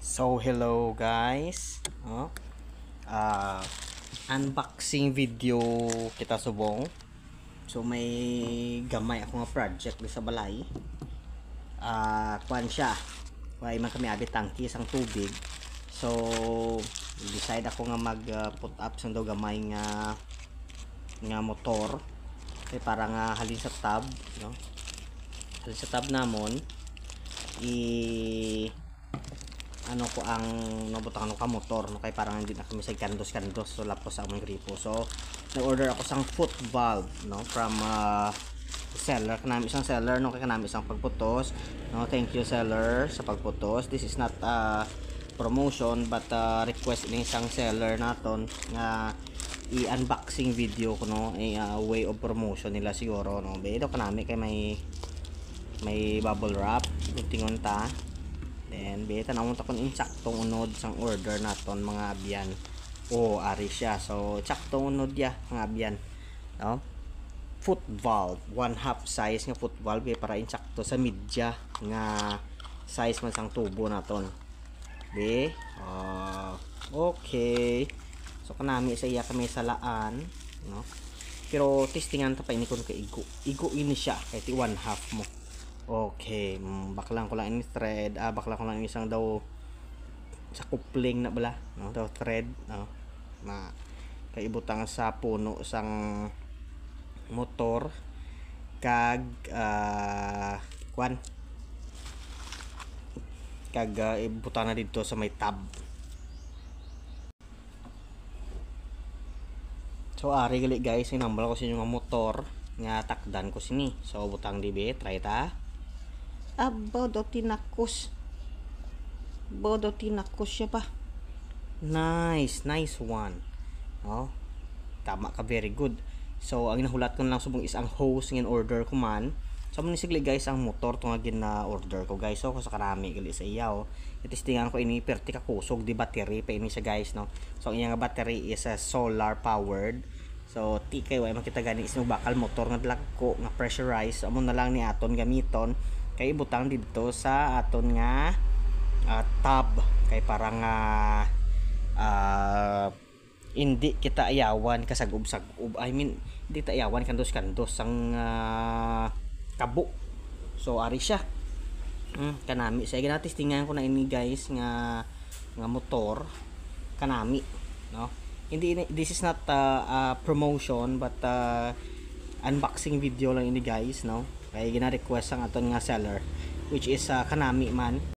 So hello guys, unboxing video kita subong. So may gamay ako nga project di sa balay. Kuan siya. Why man kami abi tangki sang tubig. So decide ako nga mag put up sang daw gamay nga motor. Kay para nga halin sa tab, no? Halin sa tab namon ano ko ang nabutan ko ka motor, no? Kay parang hindi na kami sa kandos so lapos sa among gripo. So na-order ako sang foot valve, no, from seller. Kanami isang seller, no, kay kanami isang pagputos, no. Thank you seller sa pagputos. This is not promotion but request ng isang seller naton nga i-unboxing video ko, no, way of promotion nila siguro, no. Bedo kanami kay may bubble wrap tingon ta. Then beta na unta kon insaktong unod sang order naton mga abyan. Ari siya. So saktong unod ya mga abyan, no. Foot valve, 1/2 size nga foot valve para insakto sa media nga size man sang tubo naton. Okay. So kanami sa iya kami salaan, no. Pero testingan ta pa ini kun kay igo ini siya kay 1/2 mo. Okay, baklang ko lang ini thread, baklang ko lang isang daw sa coupling na bala, no, daw thread, no, na kay ibutang sa puno sang motor kag kwan kag ibutang na dito sa may tab. So ari gali guys, inambal ko sa inyo nga motor nga takdan ko sini. So butang dibe, try ta. Bodo tinakos siya pa. Nice one, oh, tama ka, very good. So ang nahulat ko lang subong is ang hose ng order ko man. So mo sigli guys ang motor to nga gina order ko guys. So sa karami gali sa iyaw, itistingan ko ini perti ka kusog di battery pa ini siya guys, no. So ang iyang battery is solar powered. So tikay way makita gani is bakal motor nga dlako nga pressurized. Amo na lang ni aton gamiton kay ibutang dito sa aton nga tab kay parang hindi kita ayawan kasagub-sagub. I mean hindi ta ayawan kandos ang kabo. So ari siya. Kanami sa ginatis tingnan ko na ini guys nga motor kanami, no. Hindi, this is not promotion but unboxing video lang ini guys, no. Kaya gina-request ang aton nga seller which is kanami man.